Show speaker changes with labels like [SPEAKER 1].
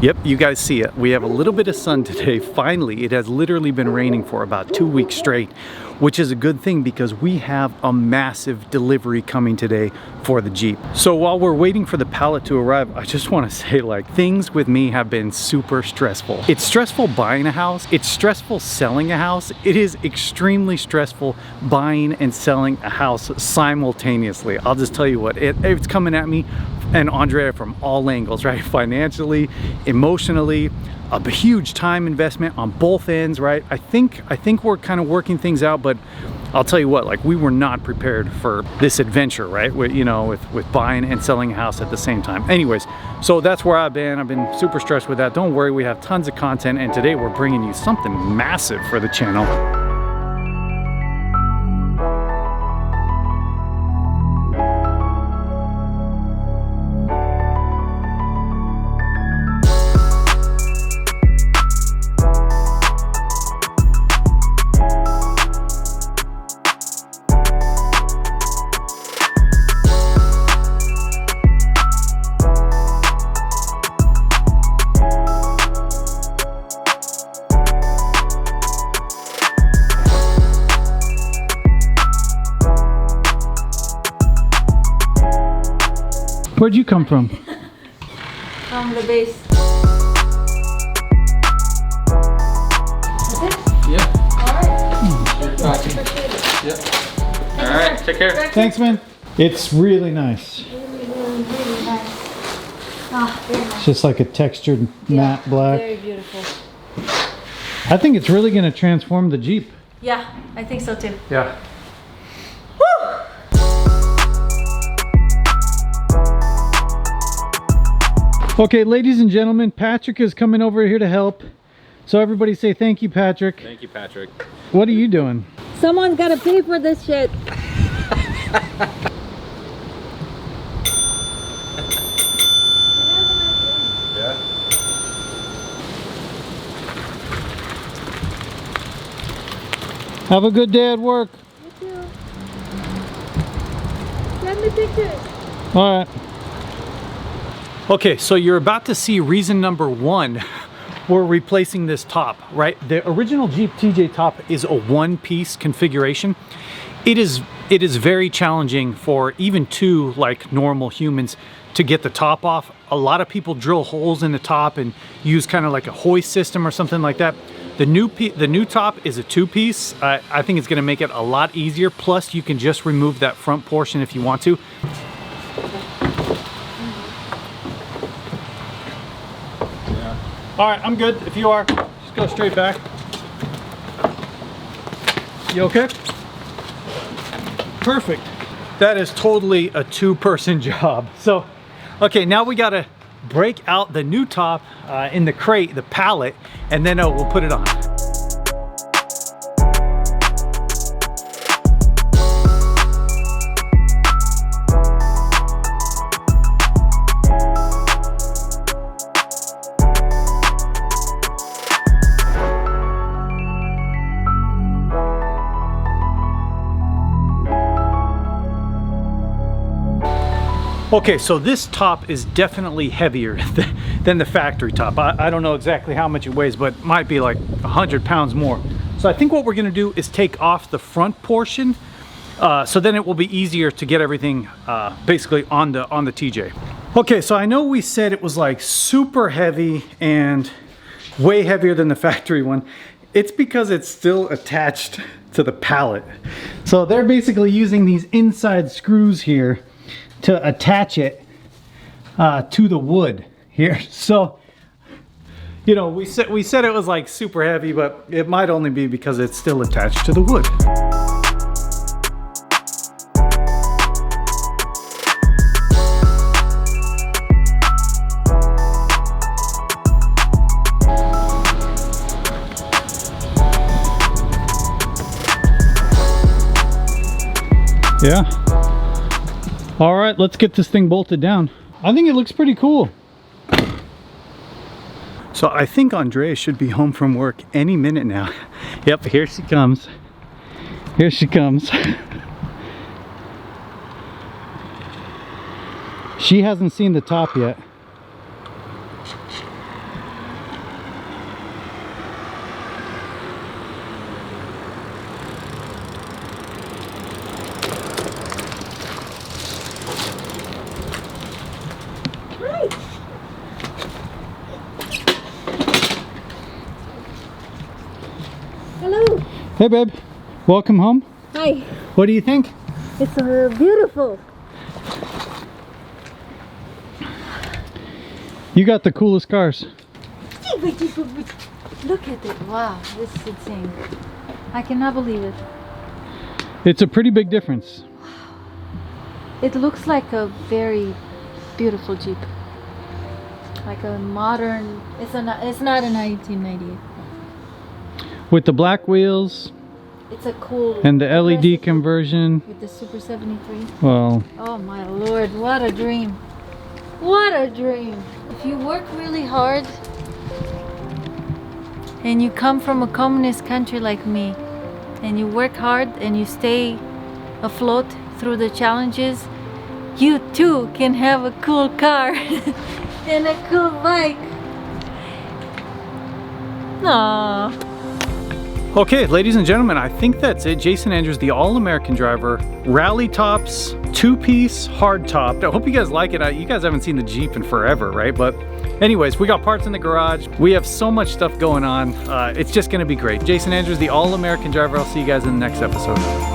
[SPEAKER 1] Yep, you guys see it. We have a little bit of sun today. Finally, it has literally been raining for about 2 weeks straight, which is a good thing because we have a massive delivery coming today for the Jeep. So while we're waiting for the pallet to arrive, I just want to say, like, things with me have been super stressful. It's stressful buying a house. It's stressful selling a house. It is extremely stressful buying and selling a house simultaneously. I'll just tell you what, it's coming at me and Andrea from all angles, right? Financially, emotionally, a huge time investment on both ends, right? I think we're kind of working things out, but I'll tell you what, like, we were not prepared for this adventure, right? With buying and selling a house at the same time. Anyways, so that's where I've been super stressed with that. Don't worry, we have tons of content, and today we're bringing you something massive for the channel. Where'd you come from?
[SPEAKER 2] From the base. That's it?
[SPEAKER 1] Yeah.
[SPEAKER 2] Alright.
[SPEAKER 1] Yep. Alright, take care.
[SPEAKER 3] Thanks, man. It's really nice.
[SPEAKER 2] Really nice. Ah, very nice.
[SPEAKER 3] It's just like a textured matte black.
[SPEAKER 2] Very beautiful.
[SPEAKER 3] I think it's really going to transform the Jeep.
[SPEAKER 2] Yeah, I think so too.
[SPEAKER 1] Yeah.
[SPEAKER 3] Okay, ladies and gentlemen, Patrick is coming over here to help. So everybody say thank you, Patrick.
[SPEAKER 1] Thank you, Patrick.
[SPEAKER 3] What are you doing?
[SPEAKER 2] Someone's gotta pay for this shit.
[SPEAKER 1] Yeah.
[SPEAKER 3] Have a good day at work.
[SPEAKER 2] You too. Send me pictures.
[SPEAKER 3] All right.
[SPEAKER 1] Okay, so you're about to see reason number one. We're replacing this top, right? The original Jeep TJ top is a one-piece configuration. It is very challenging for even two, like, normal humans to get the top off. A lot of people drill holes in the top and use kind of like a hoist system or something like that. The new top is a two-piece. I think it's going to make it a lot easier. Plus, you can just remove that front portion if you want to.
[SPEAKER 3] All right, I'm good. If you are, just go straight back. You okay?
[SPEAKER 1] Perfect. That is totally a two-person job. So, okay, now we gotta break out the new top in the crate, the pallet, and then we'll put it on. Okay, so this top is definitely heavier than the factory top. I don't know exactly how much it weighs, but it might be like 100 pounds more. So I think what we're gonna do is take off the front portion, so then it will be easier to get everything basically on the TJ. Okay, so I know we said it was like super heavy and way heavier than the factory one. It's because it's still attached to the pallet. So they're basically using these inside screws here to attach it to the wood here. So, you know, we said it was like super heavy, but it might only be because it's still attached to the wood.
[SPEAKER 3] Yeah. All right, let's get this thing bolted down. I think it looks pretty cool.
[SPEAKER 1] So I think Andrea should be home from work any minute now. Yep, here she comes. Here she comes. She hasn't seen the top yet.
[SPEAKER 3] Hey babe, welcome home.
[SPEAKER 2] Hi.
[SPEAKER 3] What do you think?
[SPEAKER 2] It's beautiful.
[SPEAKER 3] You got the coolest cars.
[SPEAKER 2] Look at it. Wow, this is insane. I cannot believe it.
[SPEAKER 3] It's a pretty big difference.
[SPEAKER 2] It looks like a very beautiful Jeep. Like a modern, it's not a 1998.
[SPEAKER 3] With the black wheels
[SPEAKER 2] It's a cool.
[SPEAKER 3] and the LED
[SPEAKER 2] aggressive
[SPEAKER 3] conversion.
[SPEAKER 2] with the Super 73.
[SPEAKER 3] Well,
[SPEAKER 2] Oh my lord, what a dream. What a dream. If you work really hard and you come from a communist country like me and you work hard and you stay afloat through the challenges, you too can have a cool car and a cool bike. Aww.
[SPEAKER 1] Okay, ladies and gentlemen, I think that's it. Jason Andrews, the All-American driver, Rally Tops, two-piece hard top. I hope you guys like it. You guys haven't seen the Jeep in forever, right? But anyways, we got parts in the garage. We have so much stuff going on. It's just gonna be great. Jason Andrews, the All-American driver. I'll see you guys in the next episode.